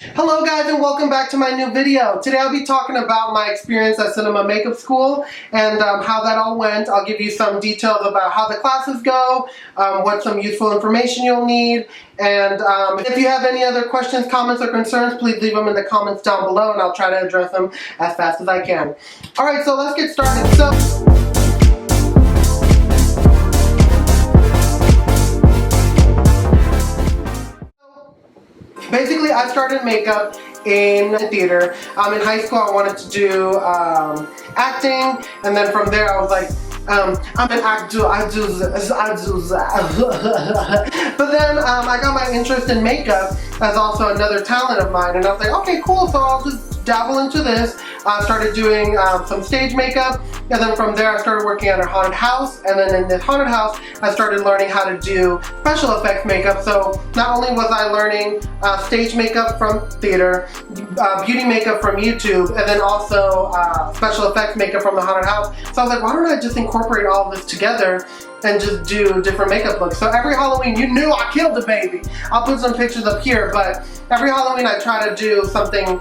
Hello guys and welcome back to my new video. Today I'll be talking about my experience at Cinema Makeup School and how that all went. I'll give you some details about how the classes go, what some useful information you'll need, and if you have any other questions, comments, or concerns, please leave them in the comments down below and I'll try to address them as fast as I can. Alright, so let's get started. Basically, I started makeup in theater. In high school, I wanted to do acting, and then from there, I was like, I'm an actor, I do this. But then I got my interest in makeup as also another talent of mine, and I was like, okay, cool, so I'll just dabble into this. I started doing some stage makeup, and then from there I started working at a haunted house, and then in the haunted house I started learning how to do special effects makeup. So not only was I learning stage makeup from theater, beauty makeup from YouTube, and then also special effects makeup from the haunted house. So I was like, why don't I just incorporate all of this together and just do different makeup looks. So every Halloween, you knew I killed the baby. I'll put some pictures up here, but every Halloween I try to do something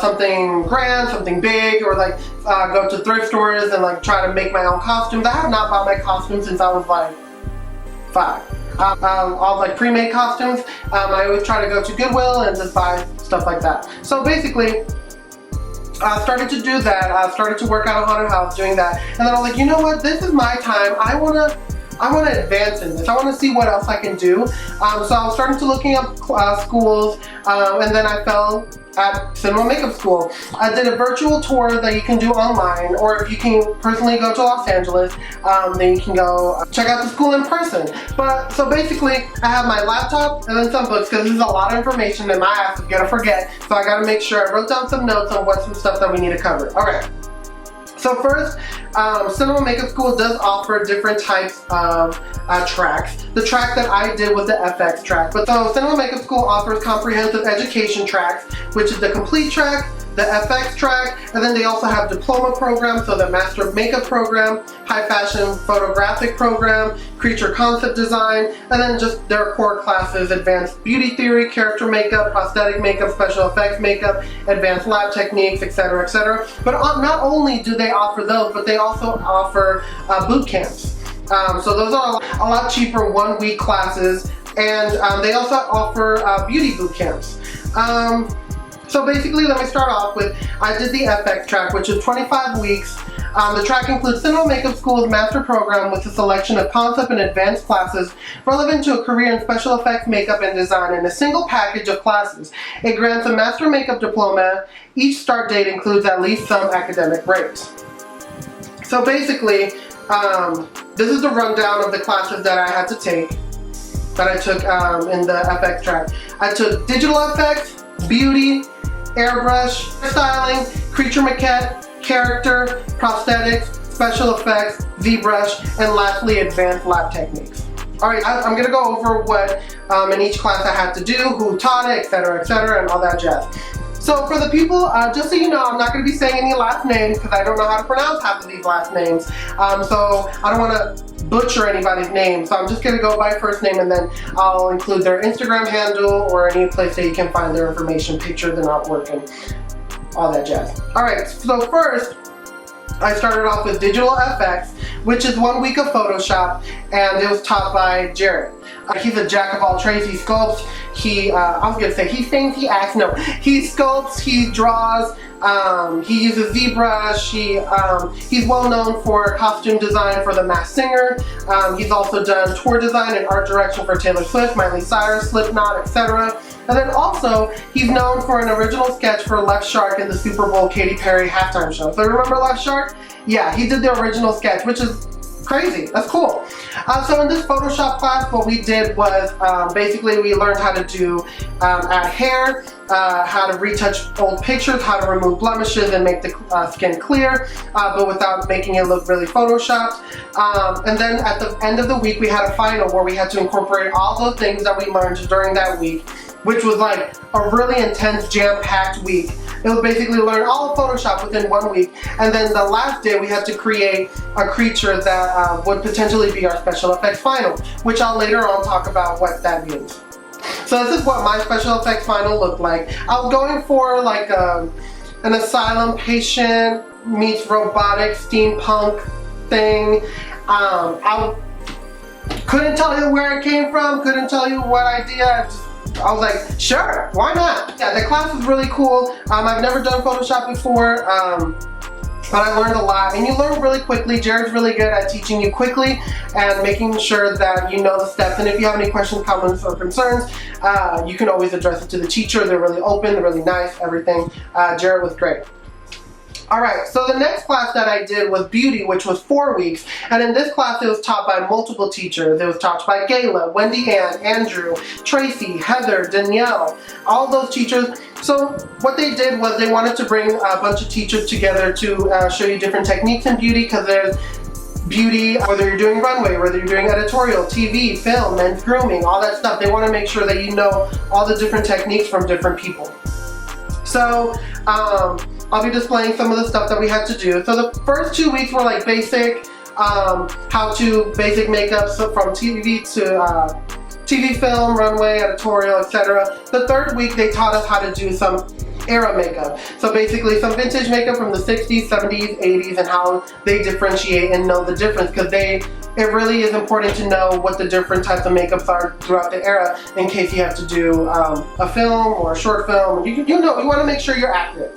something grand, something big, or like go to thrift stores and like try to make my own costumes. I have not bought my costumes since I was like 5. All like pre-made costumes. I always try to go to Goodwill and just buy stuff like that. So basically, I started to do that. I started to work at a haunted house doing that, and then I was like, you know what? This is my time. I wanna advance in this. I wanna see what else I can do. So I was starting to looking up schools, and then I fell at Cinema Makeup School. I did a virtual tour that you can do online, or if you can personally go to Los Angeles, then you can go check out the school in person. But so basically, I have my laptop and then some books, because this is a lot of information that my ass is gonna forget. So I gotta make sure I wrote down some notes on what some stuff that we need to cover. Okay. So first, Cinema Makeup School does offer different types of tracks. The track that I did was the FX track. But so Cinema Makeup School offers comprehensive education tracks, which is the complete track, the FX track, and then they also have diploma programs, so the Master of Makeup program, High Fashion Photographic program, Creature Concept Design, and then just their core classes, Advanced Beauty Theory, Character Makeup, Prosthetic Makeup, Special Effects Makeup, Advanced Lab Techniques, etc., etc. But not only do they offer those, but they also offer boot camps. So those are a lot cheaper 1-week classes, and they also offer beauty boot camps. So basically, let me start off with, I did the FX track, which is 25 weeks. The track includes Cinema Makeup School's master program with a selection of concept and advanced classes relevant to a career in special effects, makeup, and design in a single package of classes. It grants a master makeup diploma. Each start date includes at least some academic breaks. So basically, this is the rundown of the classes that I had to take, that I took in the FX track. I took digital effects, beauty, airbrush, hairstyling, creature maquette, character, prosthetics, special effects, ZBrush, and lastly, advanced lab techniques. Alright, I'm going to go over what in each class I had to do, who taught it, etc., and all that jazz. So for the people, just so you know, I'm not going to be saying any last names because I don't know how to pronounce half of these last names. So I don't want to butcher anybody's name. So I'm just going to go by first name, and then I'll include their Instagram handle or any place that you can find their information, pictures and artwork and all that jazz. Alright, so first, I started off with digital FX, which is 1 week of Photoshop, and it was taught by Jarett. He's a jack of all trades. He sculpts, I was gonna say he sings, he acts, no. He sculpts, he draws, he uses ZBrush, he's well known for costume design for The Masked Singer. He's also done tour design and art direction for Taylor Swift, Miley Cyrus, Slipknot, etc. And then also, he's known for an original sketch for Left Shark in the Super Bowl Katy Perry halftime show. So remember Left Shark? Yeah, he did the original sketch, which is crazy. That's cool. So in this Photoshop class, what we did was basically we learned how to do add hair, how to retouch old pictures, how to remove blemishes and make the skin clear, but without making it look really photoshopped. And then at the end of the week, we had a final where we had to incorporate all those things that we learned during that week, which was like a really intense, jam-packed week. It was basically learn all of Photoshop within 1 week, and then the last day we had to create a creature that would potentially be our special effects final, which I'll later on talk about what that means. So this is what my special effects final looked like. I was going for like an asylum patient meets robotic steampunk thing. I couldn't tell you where it came from, couldn't tell you what idea. I was like, sure, why not? Yeah, the class was really cool. I've never done Photoshop before, but I learned a lot, and you learn really quickly. Jared's really good at teaching you quickly and making sure that you know the steps. And if you have any questions, comments, or concerns, you can always address it to the teacher. They're really open, they're really nice, everything. Jared was great. Alright, so the next class that I did was beauty, which was 4 weeks. And in this class, it was taught by multiple teachers. It was taught by Gayla, Wendy Ann, Andrew, Tracy, Heather, Danielle, all those teachers. So what they did was they wanted to bring a bunch of teachers together to show you different techniques in beauty, because there's beauty, whether you're doing runway, whether you're doing editorial, TV, film, men's grooming, all that stuff. They want to make sure that you know all the different techniques from different people. So, I'll be displaying some of the stuff that we had to do. So the first 2 weeks were like basic, how to basic makeup, so from TV to TV, film, runway, editorial, etc. The third week they taught us how to do some era makeup. So basically some vintage makeup from the 60s, 70s, 80s, and how they differentiate and know the difference, because it really is important to know what the different types of makeups are throughout the era in case you have to do a film or a short film. You want to make sure you're accurate.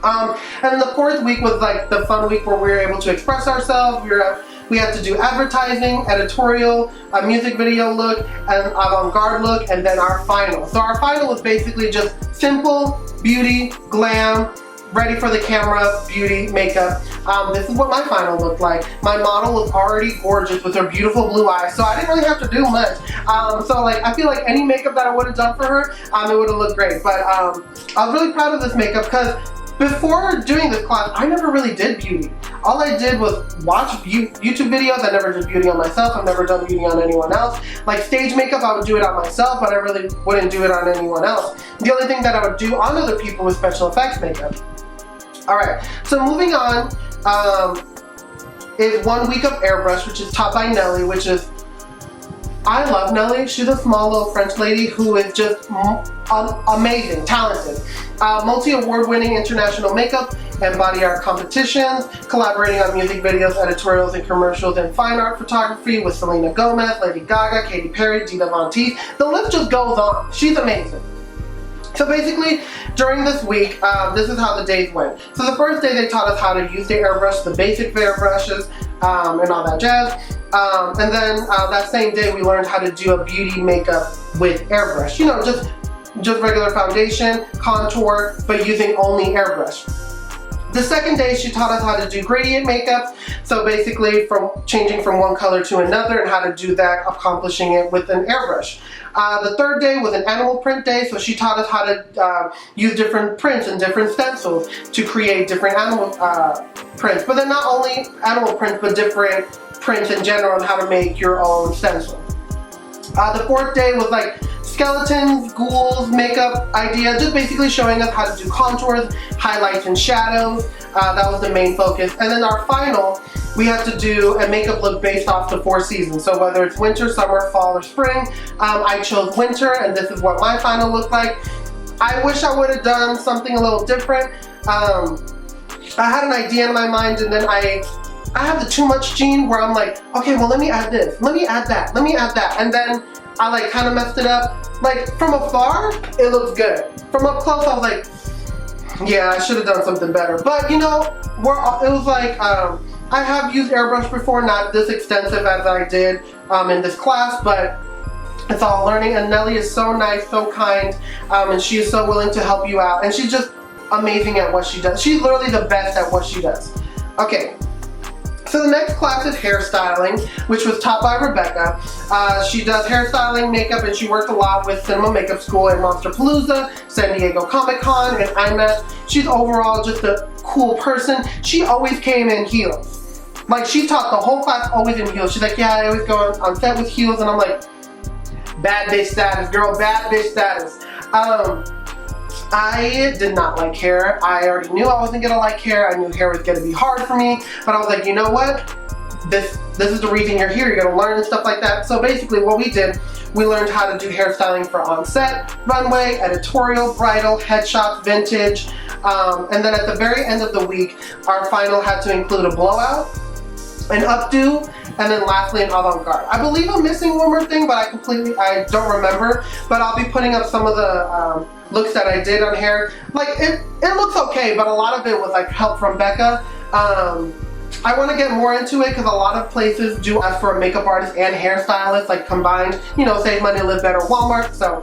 And then the fourth week was like the fun week where we were able to express ourselves. We had to do advertising, editorial, a music video look, an avant-garde look, and then our final. So our final was basically just simple beauty, glam, ready for the camera, beauty, makeup. This is what my final looked like. My model was already gorgeous with her beautiful blue eyes, so I didn't really have to do much. So like, I feel like any makeup that I would have done for her, it would have looked great. But I was really proud of this makeup, because before doing this class, I never really did beauty. All I did was watch YouTube videos. I never did beauty on myself. I've never done beauty on anyone else. Like stage makeup, I would do it on myself, but I really wouldn't do it on anyone else. The only thing that I would do on other people was special effects makeup. Alright, so moving on is 1 week of Airbrush, which is taught by Nelly, which is, I love Nelly. She's a small little French lady who is just amazing, talented. Multi-award-winning international makeup and body art competitions, collaborating on music videos, editorials, and commercials, and fine art photography with Selena Gomez, Lady Gaga, Katy Perry, Dita Von Teese. The list just goes on. She's amazing. So basically, during this week, this is how the days went. So the first day they taught us how to use the airbrush, the basic airbrushes, and all that jazz. And then that same day we learned how to do a beauty makeup with airbrush. You know, just regular foundation, contour, but using only airbrush. The second day she taught us how to do gradient makeup. So basically changing from one color to another, and how to do that, accomplishing it with an airbrush. The third day was an animal print day, so she taught us how to use different prints and different stencils to create different animal prints. But then not only animal prints, but different prints in general, and how to make your own stencil. The fourth day was like skeletons, ghouls, makeup idea, just basically showing us how to do contours, highlights, and shadows. That was the main focus. And then our final, we had to do a makeup look based off the 4 seasons. So whether it's winter, summer, fall, or spring, I chose winter, and this is what my final looked like. I wish I would have done something a little different. I had an idea in my mind, and then I have the too much gene where I'm like, okay, well let me add this, let me add that, let me add that, and then I like kind of messed it up. Like from afar, it looks good. From up close, I was like, yeah, I should have done something better. But you know, it was like, I have used airbrush before, not this extensive as I did in this class, but it's all learning. And Nelly is so nice, so kind, and she is so willing to help you out. And she's just amazing at what she does. She's literally the best at what she does. Okay. So the next class is hairstyling, which was taught by Rebecca. She does hairstyling, makeup, and she worked a lot with Cinema Makeup School and Monsterpalooza, San Diego Comic-Con, and IMAX. She's overall just a cool person. She always came in heels. Like, she taught the whole class always in heels. She's like, yeah, I always go on set with heels, and I'm like, bad bitch status, girl, bad bitch status. I did not like hair. I already knew I wasn't gonna like hair. I knew hair was gonna be hard for me, but I was like, you know what? this is the reason you're here, you're gonna learn and stuff like that. So basically what we did, we learned how to do hairstyling for on-set, runway, editorial, bridal, headshots, vintage, and then at the very end of the week, our final had to include a blowout, an updo, and then lastly an avant-garde. I believe I'm missing one more thing, but I don't remember, but I'll be putting up some of the looks that I did on hair. Like, it looks okay, but a lot of it was like help from Becca. I want to get more into it because a lot of places do ask for a makeup artist and hairstylist, like combined, you know, save money, live better, Walmart. So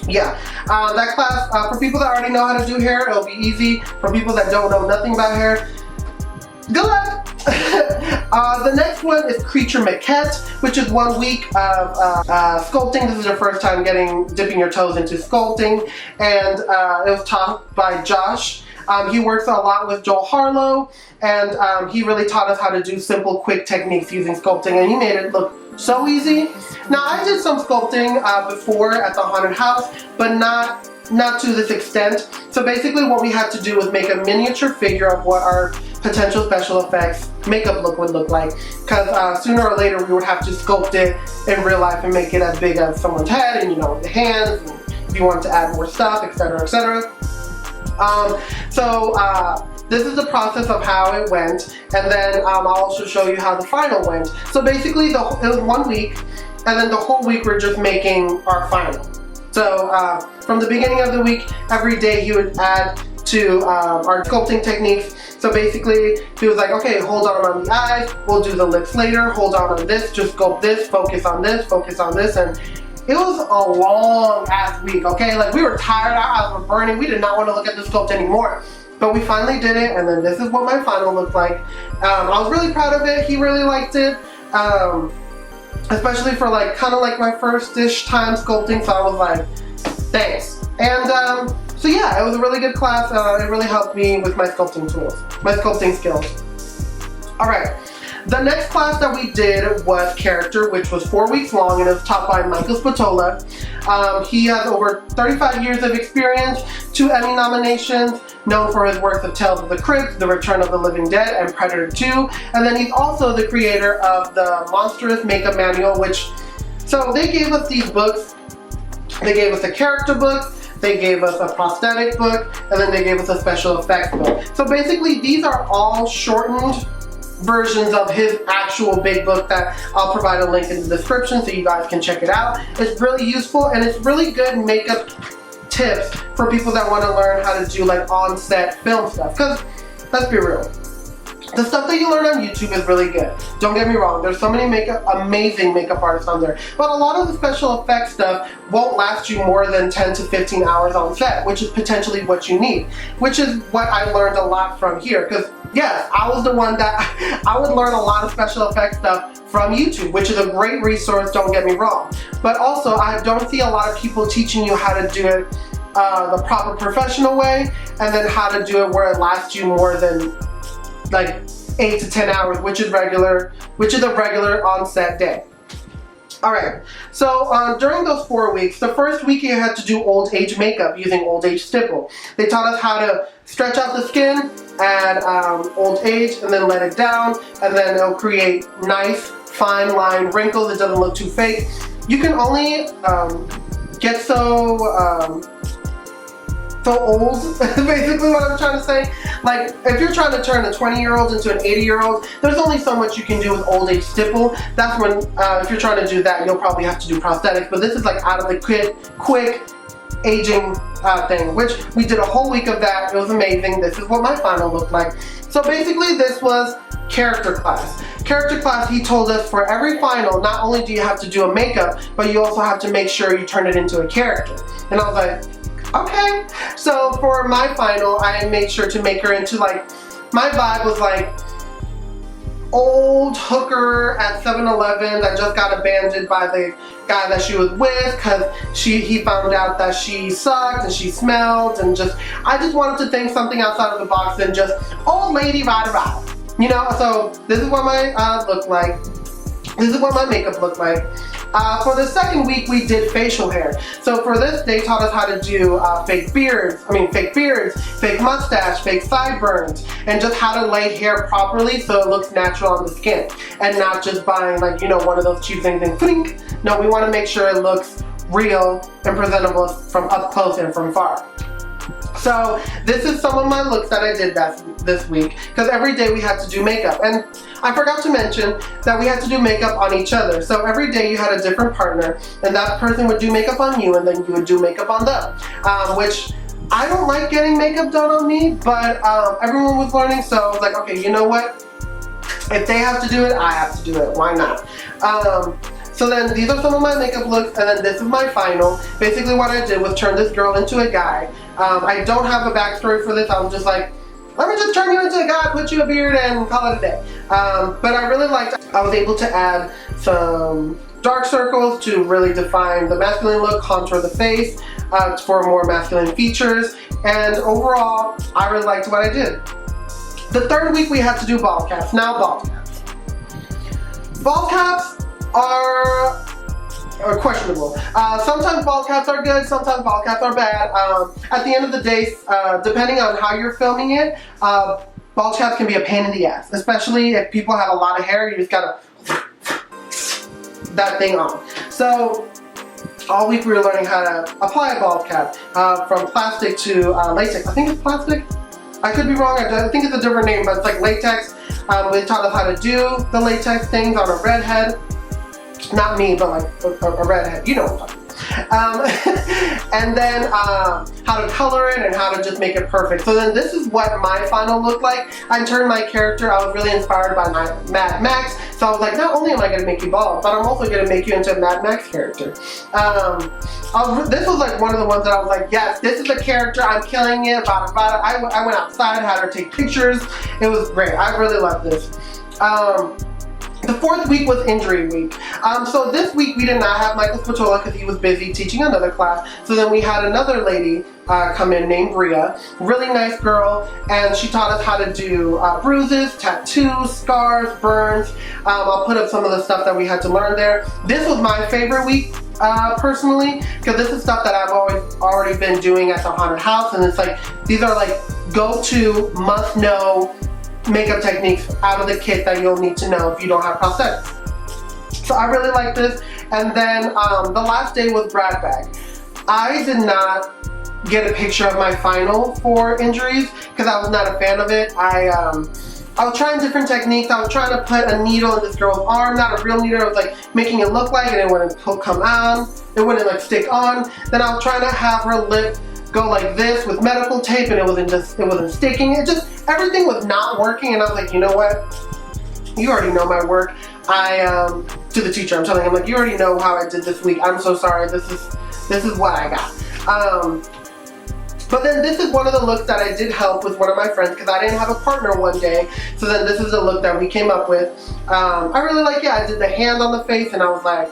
yeah, that class, for people that already know how to do hair, it'll be easy. For people that don't know nothing about hair, good luck. The next one is Creature MAQUETTE, which is 1 week of sculpting. This is your first time dipping your toes into sculpting, and it was taught by Josh. He works a lot with Joel Harlow, and he really taught us how to do simple, quick techniques using sculpting, and he made it look so easy. Now, I did some sculpting before at the haunted house, but not to this extent. So basically what we had to do was make a miniature figure of what our potential special effects makeup look would look like, because sooner or later we would have to sculpt it in real life and make it as big as someone's head, and you know, with the hands, and if you wanted to add more stuff, etc., etc. This is the process of how it went, and then I'll also show you how the final went. So basically it was 1 week, and then the whole week we're just making our final. So from the beginning of the week, every day he would add to our sculpting techniques. So basically he was like, okay, hold on the eyes, we'll do the lips later, hold on this, just sculpt this, focus on this, and it was a long ass week, okay? Like, we were tired, our eyes were burning, we did not want to look at the sculpt anymore. But we finally did it, and then this is what my final looked like. I was really proud of it, he really liked it. Especially for like, kind of like my first-ish time sculpting, so I was like, thanks. And so yeah, it was a really good class. It really helped me with my sculpting tools, my sculpting skills. All right, the next class that we did was character, which was 4 weeks long, and it was taught by Micheal Spatola. He has over 35 years of experience, 2 Emmy nominations, known for his works of Tales of the Crypt, The Return of the Living Dead, and Predator 2. And then he's also the creator of the Monstrous Makeup Manual, so they gave us these books. They gave us a character book, they gave us a prosthetic book, and then they gave us a special effects book. So basically these are all shortened versions of his actual big book that I'll provide a link in the description so you guys can check it out. It's really useful, and it's really good makeup tips for people that want to learn how to do like on-set film stuff, because let's be real, the stuff that you learn on YouTube is really good. Don't get me wrong, there's so many amazing makeup artists on there, but a lot of the special effects stuff won't last you more than 10 to 15 hours on set, which is potentially what you need, which is what I learned a lot from here, because yes, I was the one that I would learn a lot of special effects stuff from YouTube, which is a great resource, don't get me wrong. But also, I don't see a lot of people teaching you how to do it the proper professional way, and then how to do it where it lasts you more than like 8 to 10 hours, which is a regular on-set day. Alright, so during those 4 weeks, the first week you had to do old age makeup using old age stipple. They taught us how to stretch out the skin, add old age, and then let it down, and then it'll create nice, fine line wrinkles. It doesn't look too fake. You can only get so old, basically what I'm trying to say. Like, if you're trying to turn a 20-year-old into an 80-year-old, there's only so much you can do with old age stipple. That's when, if you're trying to do that, you'll probably have to do prosthetics, but this is like out of the quick aging thing, which we did a whole week of that. It was amazing. This is what my final looked like. So basically this was character class. Character class, he told us for every final, not only do you have to do a makeup, but you also have to make sure you turn it into a character. And I was like, okay. So for my final, I made sure to make her into like, my vibe was like old hooker at 7-Eleven that just got abandoned by the guy that she was with because he found out that she sucked and she smelled, and I just wanted to think something outside of the box than just old lady ride. You know, so this is what my looked like. This is what my makeup looked like. For the second week, we did facial hair. So for this, they taught us how to do fake beards, fake mustache, fake sideburns, and just how to lay hair properly so it looks natural on the skin. And not just buying like, you know, one of those cheap things and clink. No, we want to make sure it looks real and presentable from up close and from far. So this is some of my looks that I did this week, because every day we had to do makeup. And I forgot to mention that we had to do makeup on each other. So every day you had a different partner, and that person would do makeup on you, and then you would do makeup on them. Which I don't like getting makeup done on me, but everyone was learning, so I was like, okay, you know what? If they have to do it, I have to do it. Why not? So then these are some of my makeup looks, and then this is my final. Basically what I did was turn this girl into a guy. I don't have a backstory for this. I was just like, let me just turn you into a guy, put you a beard, and call it a day. But I really liked, I was able to add some dark circles to really define the masculine look, contour the face for more masculine features, and overall, I really liked what I did. The third week we had to do ball caps. Now ball caps. Ball caps are questionable. Sometimes ball caps are good, sometimes ball caps are bad. At the end of the day, depending on how you're filming it, ball caps can be a pain in the ass, especially if people have a lot of hair. You just gotta that thing on. So all week we were learning how to apply a ball cap, from plastic to latex. I think it's plastic. I could be wrong. I think it's a different name, but it's like latex. They taught us how to do the latex things on a redhead. Not me, but like a redhead, you know what I'm talking about. And then how to color it and how to just make it perfect. So then this is what my final looked like. I turned my character, I was really inspired by my Mad Max. So I was like, not only am I going to make you bald, but I'm also going to make you into a Mad Max character. This was like one of the ones that I was like, yes, this is a character, I'm killing it, bada bada. I went outside, had her take pictures. It was great. I really loved this. The fourth week was injury week. So this week we did not have Micheal Spatola because he was busy teaching another class. So then we had another lady come in named Bria, really nice girl, and she taught us how to do bruises, tattoos, scars, burns. I'll put up some of the stuff that we had to learn there. This was my favorite week personally, because this is stuff that I've already been doing at the haunted house, and it's like, these are like go-to, must-know makeup techniques out of the kit that you'll need to know if you don't have prosthetics. So I really like this. And then the last day was brag bag. I did not get a picture of my final for injuries because I was not a fan of it. I was trying different techniques. I was trying to put a needle in this girl's arm, not a real needle. I was like making it look like, and it wouldn't come on. It wouldn't like stick on. Then I was trying to have her lip go like this with medical tape, and it wasn't sticking. Everything was not working, and I was like, you know what? You already know my work. To the teacher, I'm telling him, like, you already know how I did this week. I'm so sorry. This is what I got. But then this is one of the looks that I did help with one of my friends because I didn't have a partner one day. So then this is the look that we came up with. I really like it. I did the hand on the face, and I was like,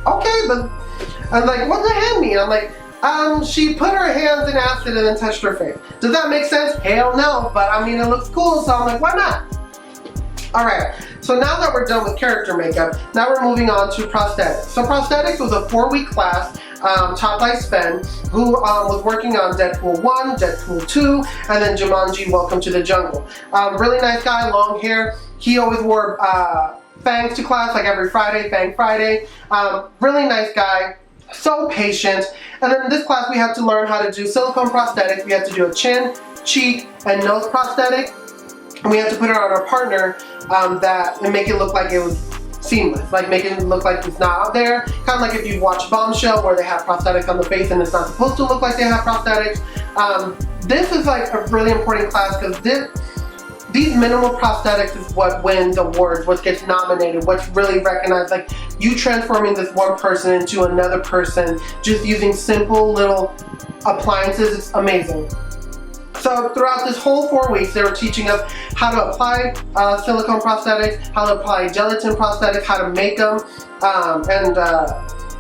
okay, but I'm like, what does the hand mean? I'm like, she put her hands in acid and then touched her face. Does that make sense? Hell no, but I mean, it looks cool, so I'm like, why not? All right, so now that we're done with character makeup, now we're moving on to prosthetics. So prosthetics was a 4-week class taught by Sven, who was working on Deadpool 1, Deadpool 2, and then Jumanji, Welcome to the Jungle. Really nice guy, long hair. He always wore fangs to class, like every Friday, Fang Friday. Really nice guy. So patient. And then in this class we had to learn how to do silicone prosthetics. We had to do a chin, cheek, and nose prosthetic. And we had to put it on our partner and make it look like it was seamless, like make it look like it's not out there. Kind of like if you've watched Bombshell where they have prosthetics on the face and it's not supposed to look like they have prosthetics. This is like a really important class because these minimal prosthetics is what wins awards, what gets nominated, what's really recognized. Like you transforming this one person into another person just using simple little appliances, it's amazing. So throughout this whole 4 weeks, they were teaching us how to apply silicone prosthetics, how to apply gelatin prosthetics, how to make them,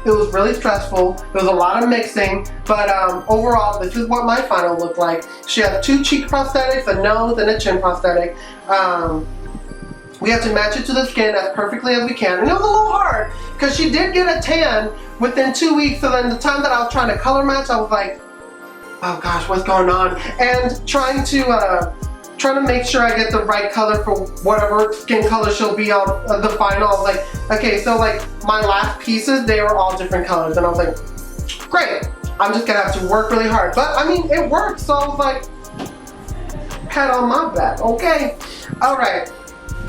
it was really stressful. There was a lot of mixing, but overall, this is what my final looked like. She has 2 cheek prosthetics, a nose, and a chin prosthetic. we have to match it to the skin as perfectly as we can. And it was a little hard because she did get a tan within 2 weeks. So then the time that I was trying to color match, I was like, oh gosh, what's going on? And trying to make sure I get the right color for whatever skin color she'll be on the final. I was like, okay, so like my last pieces, they were all different colors. And I was like, great, I'm just gonna have to work really hard. But I mean, it worked, so I was like, pat on my back, okay? All right.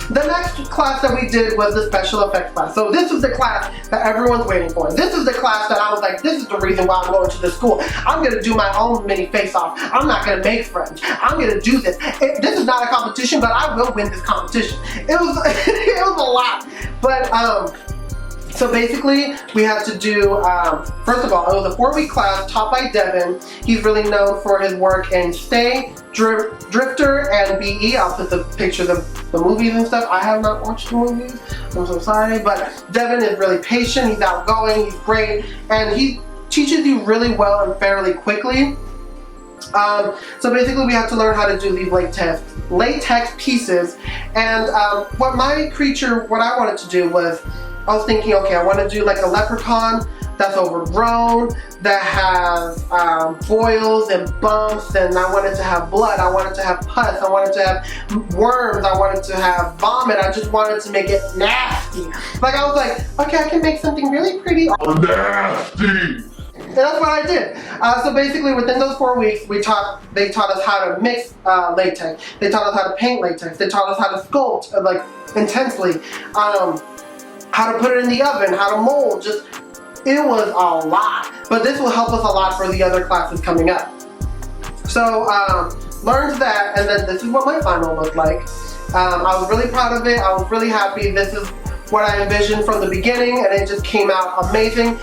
The next class that we did was the special effects class. So this is the class that everyone's waiting for. This is the class that I was like, this is the reason why I'm going to this school. I'm gonna do my own mini face-off. I'm not gonna make friends. I'm gonna do this. This is not a competition, but I will win this competition. It was, it was a lot. But so basically, we had to do, first of all, it was a 4-week class taught by Devin. He's really known for his work in Stay, Drifter, and BE. I'll put the pictures of the movies and stuff. I have not watched the movies, I'm so sorry, but Devin is really patient, he's outgoing, he's great, and he teaches you really well and fairly quickly. So basically we have to learn how to do these latex pieces, and what I wanted to do was, I was thinking, okay, I want to do like a leprechaun that's overgrown, that has boils and bumps, and I wanted to have blood, I wanted to have pus, I wanted to have worms, I wanted to have vomit, I just wanted to make it nasty. Like I was like, okay, I can make something really pretty. Nasty! And that's what I did. So basically within those 4 weeks, they taught us how to mix latex, they taught us how to paint latex, they taught us how to sculpt like intensely, how to put it in the oven, how to mold, just, it was a lot. But this will help us a lot for the other classes coming up. So, learned that, and then this is what my final looked like. I was really proud of it, I was really happy. This is what I envisioned from the beginning, and it just came out amazing.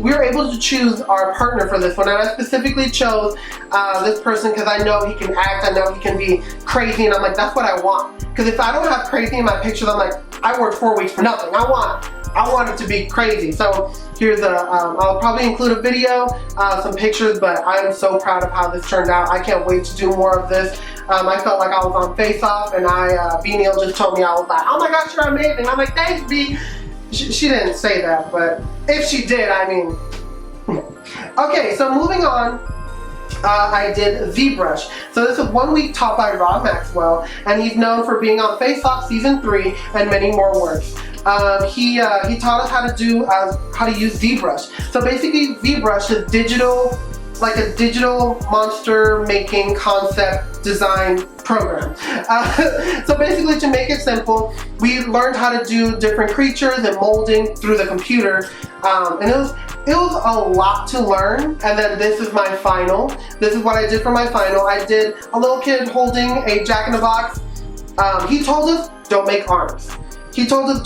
We were able to choose our partner for this one, and I specifically chose this person because I know he can act, I know he can be crazy, and I'm like, that's what I want. Because if I don't have crazy in my pictures, I'm like, I worked 4 weeks for nothing. I want it to be crazy. So here's I'll probably include a video, some pictures, but I'm so proud of how this turned out. I can't wait to do more of this. I felt like I was on Face Off, and B. Neal just told me, I was like, oh my gosh, you're amazing. I'm like, thanks, B. She didn't say that, but if she did, I mean. Okay, so moving on. I did ZBrush. So this was 1 week taught by Maxwell, and he's known for being on Face Off Season 3 and many more works. He taught us how to use ZBrush. So basically ZBrush is a digital monster making concept design program. So basically, to make it simple, we learned how to do different creatures and molding through the computer, and it was a lot to learn. And then this is my final. This is what I did for my final. I did a little kid holding a Jack-in-the-Box. He told us don't make arms. He told us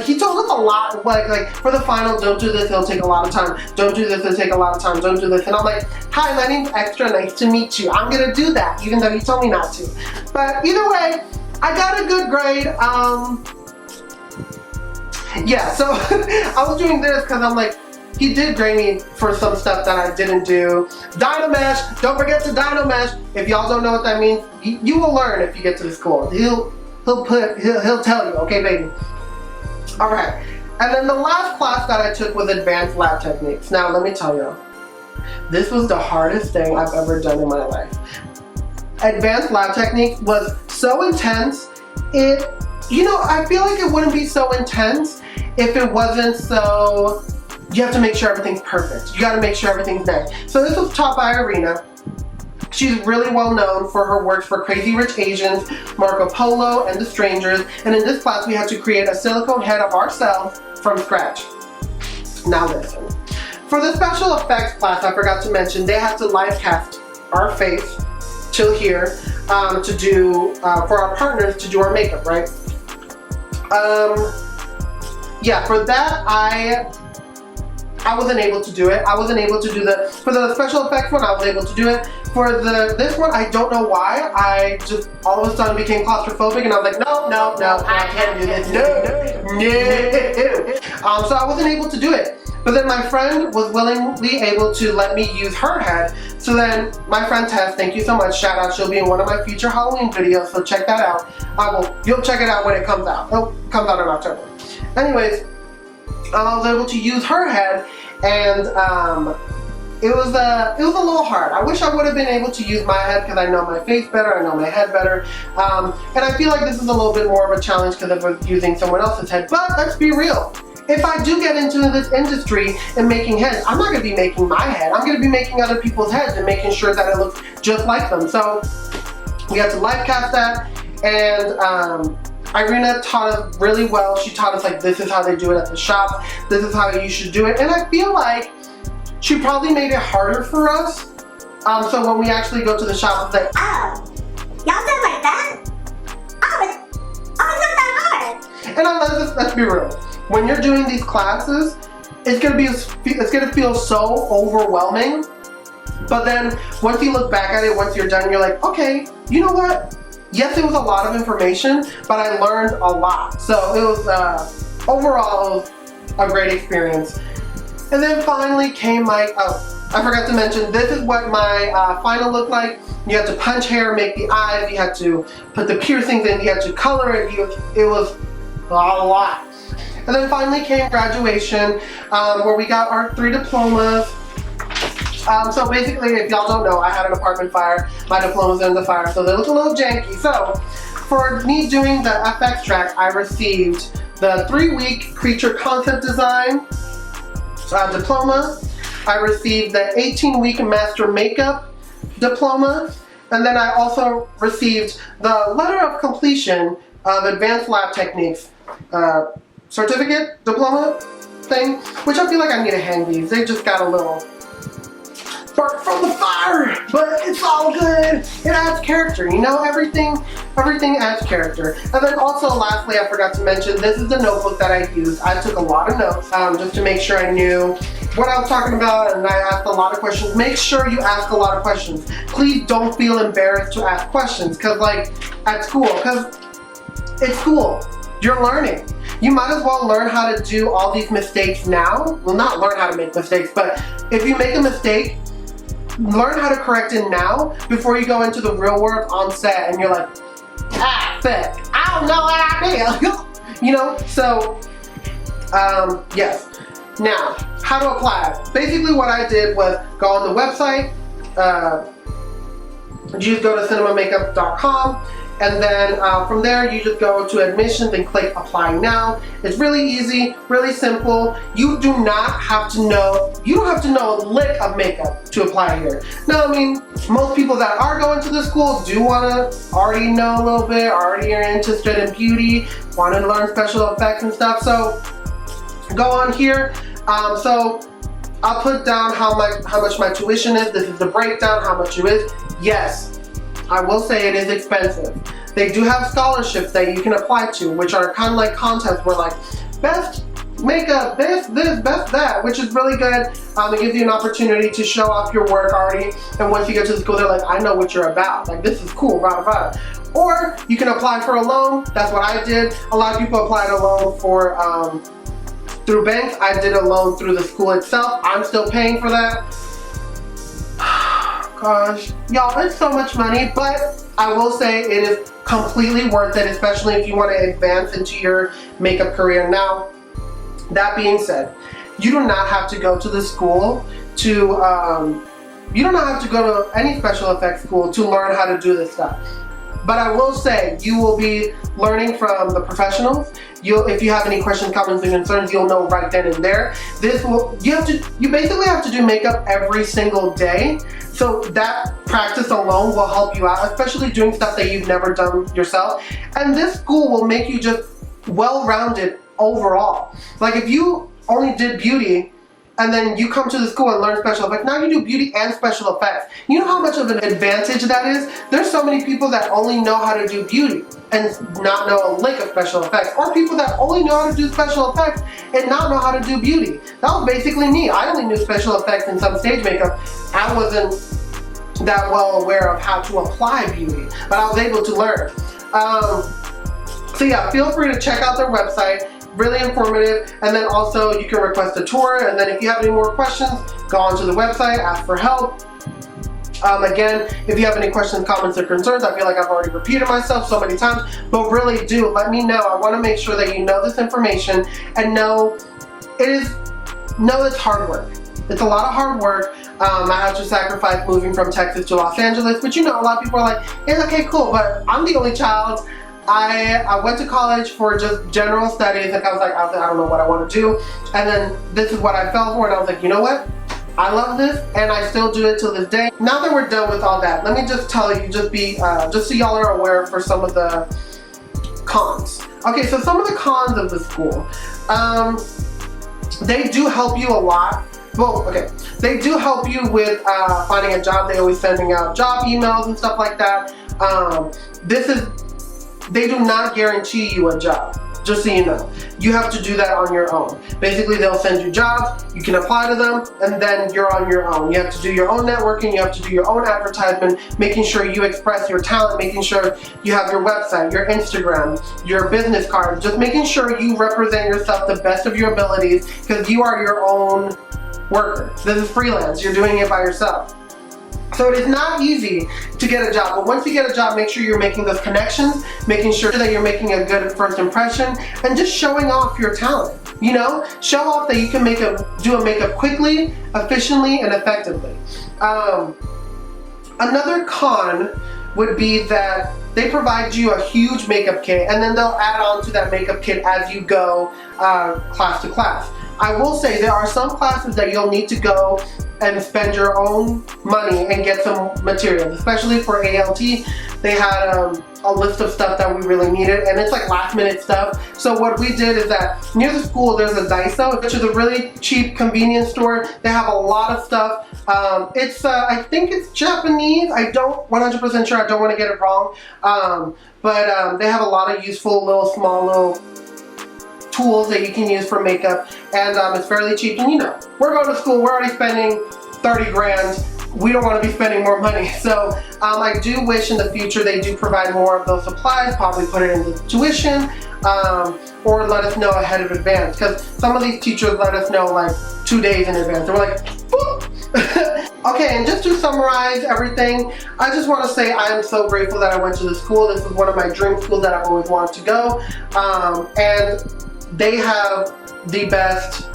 he told us a lot, like for the final, don't do this, it'll take a lot of time. Don't do this, it'll take a lot of time. Don't do this. And I'm like, hi, my name's Extra, nice to meet you. I'm gonna do that, even though he told me not to. But either way, I got a good grade. Yeah, so I was doing this because I'm like, he did grade me for some stuff that I didn't do. Dynamesh, don't forget to Dynamesh. If y'all don't know what that means, you will learn if you get to the school. He'll tell you, okay, baby. All right, and then the last class that I took was Advanced Lab Techniques. Now, let me tell you, this was the hardest thing I've ever done in my life. Advanced Lab Techniques was so intense. I feel like it wouldn't be so intense if it wasn't so, you have to make sure everything's perfect. You gotta make sure everything's nice. So this was taught by Irina. She's really well known for her works for Crazy Rich Asians, Marco Polo, and The Strangers. And in this class, we had to create a silicone head of ourselves from scratch. Now listen. For the special effects class, I forgot to mention, they had to live cast our face till here to do, for our partners to do our makeup, right? Yeah, for that, I wasn't able to do it. I wasn't able to do for the special effects one, I was able to do it. For this one, I don't know why. I just all of a sudden became claustrophobic, and I was like, no, I can't do this. No. So I wasn't able to do it. But then my friend was willingly able to let me use her head. So then my friend Tess, thank you so much, shout out, she'll be in one of my future Halloween videos, so check that out. You'll check it out when it comes out. It comes out in October. Anyways, I was able to use her head, and it was a little hard. I wish I would have been able to use my head because I know my face better, I know my head better. And I feel like this is a little bit more of a challenge because I was using someone else's head. But let's be real. If I do get into this industry and making heads, I'm not going to be making my head. I'm going to be making other people's heads and making sure that it looks just like them. So we had to live cast that, and Irina taught us really well. She taught us like, this is how they do it at the shop. This is how you should do it. And I feel like she probably made it harder for us. So when we actually go to the shop, it's like, oh, y'all did like that? Oh, it's not that hard. And let's be real. When you're doing these classes, it's gonna feel so overwhelming. But then once you look back at it, once you're done, you're like, okay, you know what? Yes, it was a lot of information, but I learned a lot. So it was overall a great experience. And then finally came my, I forgot to mention, this is what my final looked like. You had to punch hair, make the eyes, you had to put the piercings in, you had to color it. It was a lot. And then finally came graduation, where we got our 3 diplomas. So basically, if y'all don't know, I had an apartment fire. My diplomas are in the fire, so they look a little janky. So for me doing the FX track, I received the 3-week creature concept design diploma. I received the 18-week master makeup diploma. And then I also received the letter of completion of advanced lab techniques certificate diploma thing, which I feel like I need to hang these. They just got a little spark from the fire, but it's all good. It adds character, you know, everything adds character. And then also lastly, I forgot to mention, this is the notebook that I used. I took a lot of notes just to make sure I knew what I was talking about, and I asked a lot of questions. Make sure you ask a lot of questions. Please don't feel embarrassed to ask questions, because like at school, because it's school, you're learning. You might as well learn how to do all these mistakes now. Well, not learn how to make mistakes, but if you make a mistake, learn how to correct it now before you go into the real world on set and you're like, fuck, I don't know what I did. You know, so, yes. Now, how to apply it. Basically what I did was go on the website, you just go to cinemamakeup.com, and then from there you just go to admissions and click apply now. It's really easy, really simple. You do not have to know, you don't have to know a lick of makeup to apply here. Now, I mean, most people that are going to the school do want to already know a little bit, already are interested in beauty, want to learn special effects and stuff. So go on here. So I'll put down how much my tuition is. This is the breakdown, how much it is. Yes, I will say it is expensive. They do have scholarships that you can apply to, which are kind of like contests where like best makeup, best this, best that, which is really good. It gives you an opportunity to show off your work already, and once you get to the school, they're like, I know what you're about. Like, this is cool, rah, rah. Or you can apply for a loan. That's what I did. A lot of people applied a loan for through banks. I did a loan through the school itself. I'm still paying for that. Gosh, y'all, it's so much money, but I will say it is completely worth it, especially if you want to advance into your makeup career. Now, that being said, you do not have to go to the school to, you do not have to go to any special effects school to learn how to do this stuff. But I will say, you will be learning from the professionals. If you have any questions, comments, and concerns, you'll know right then and there. You basically have to do makeup every single day. So that practice alone will help you out, especially doing stuff that you've never done yourself. And this school will make you just well-rounded overall. Like if you only did beauty, and then you come to the school and learn special effects. Now you do beauty and special effects. You know how much of an advantage that is? There's so many people that only know how to do beauty and not know a lick of special effects. Or people that only know how to do special effects and not know how to do beauty. That was basically me. I only knew special effects and some stage makeup. I wasn't that well aware of how to apply beauty, but I was able to learn. So yeah, feel free to check out their website. really informative. And then also you can request a tour. And then if you have any more questions, go onto the website, ask for help. Again, if you have any questions, comments, or concerns, I feel like I've already repeated myself so many times, but really do let me know. I want to make sure that you know this information and know it's hard work. It's a lot of hard work. I had to sacrifice moving from Texas to Los Angeles, but you know, a lot of people are like, it's okay, cool, but I'm the only child. I went to college for just general studies, and I was like, I don't know what I want to do, and then this is what I fell for, and I was like, you know what? I love this, and I still do it till this day. Now that we're done with all that, let me just tell you, just so y'all are aware for some of the cons. Okay, so some of the cons of the school. They do help you a lot. Well, okay, they do help you with finding a job. They always sending out job emails and stuff like that. They do not guarantee you a job. Just so you know, you have to do that on your own. Basically, they'll send you jobs, you can apply to them, and then you're on your own. You have to do your own networking, you have to do your own advertisement, making sure you express your talent, making sure you have your website, your Instagram, your business card, just making sure you represent yourself the best of your abilities, because you are your own worker. This is freelance, you're doing it by yourself. So it is not easy to get a job, but once you get a job, make sure you're making those connections, making sure that you're making a good first impression, and just showing off your talent. You know, show off that you can do a makeup quickly, efficiently, and effectively. Another con would be that they provide you a huge makeup kit, and then they'll add on to that makeup kit as you go class to class. I will say there are some classes that you'll need to go and spend your own money and get some materials, especially for ALT. They had a list of stuff that we really needed, and it's like last minute stuff. So what we did is that near the school there's a Daiso, which is a really cheap convenience store. They have a lot of stuff. I think it's Japanese. I don't 100% sure, I don't want to get it wrong. But they have a lot of useful small little tools that you can use for makeup, and it's fairly cheap. And you know, we're going to school, we're already spending 30 grand. We don't want to be spending more money. So I do wish in the future they do provide more of those supplies, probably put it in the tuition, or let us know ahead of advance, because some of these teachers let us know like 2 days in advance. They're like, boop. Okay, and just to summarize everything, I just want to say I am so grateful that I went to the school. This is one of my dream schools that I've always wanted to go, and they have the best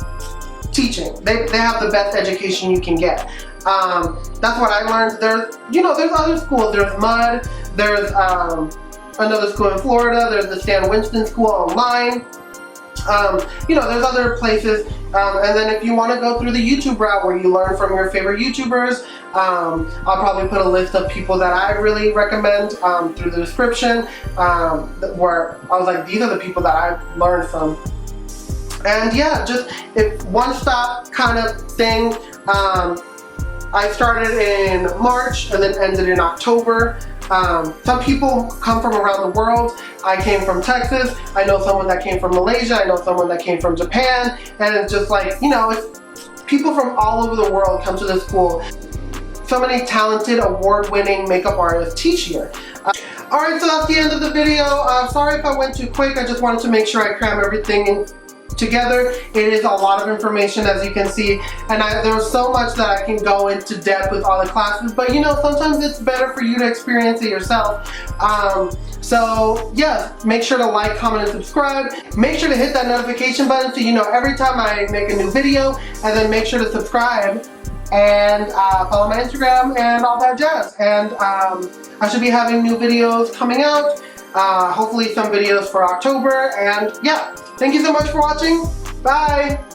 teaching. They have the best education you can get. That's what I learned. There's other schools. There's MUD. There's another school in Florida. There's the Stan Winston School online. There's other places. And then if you want to go through the YouTube route where you learn from your favorite YouTubers, I'll probably put a list of people that I really recommend through the description, where I was like, these are the people that I learned from. And yeah, just if one-stop kind of thing. I started in March and then ended in October. Some people come from around the world. I came from Texas. I know someone that came from Malaysia. I know someone that came from Japan. And it's just like, it's people from all over the world come to this school. So many talented, award-winning makeup artists teach here. Alright, so that's the end of the video. Sorry if I went too quick. I just wanted to make sure I cram everything in together. It is a lot of information, as you can see, and there was so much that I can go into depth with all the classes, but sometimes it's better for you to experience it yourself. So yeah, make sure to like, comment, and subscribe. Make sure to hit that notification button so you know every time I make a new video, and then make sure to subscribe and follow my Instagram and all that jazz. And I should be having new videos coming out, hopefully some videos for October, and yeah. Thank you so much for watching. Bye!